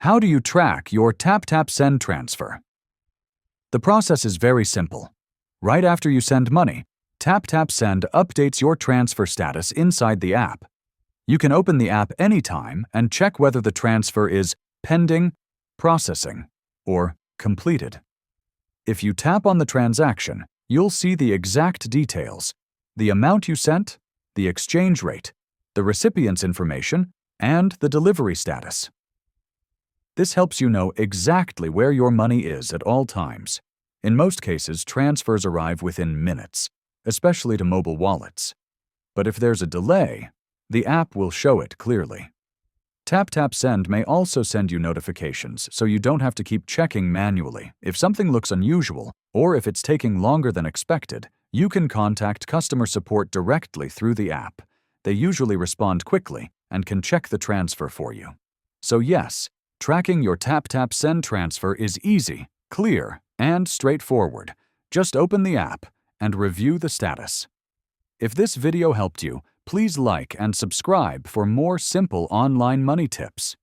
How do you track your TapTap Send transfer? The process is very simple. Right after you send money, TapTap Send updates your transfer status inside the app. You can open the app anytime and check whether the transfer is pending, processing, or completed. If you tap on the transaction, you'll see the exact details: the amount you sent, the exchange rate, the recipient's information, and the delivery status. This helps you know exactly where your money is at all times. In most cases, transfers arrive within minutes, especially to mobile wallets. But if there's a delay, the app will show it clearly. TapTap Send may also send you notifications so you don't have to keep checking manually. If something looks unusual, or if it's taking longer than expected, you can contact customer support directly through the app. They usually respond quickly and can check the transfer for you. So yes, tracking your TapTap Send transfer is easy, clear, and straightforward. Just open the app and review the status. If this video helped you, please like and subscribe for more simple online money tips.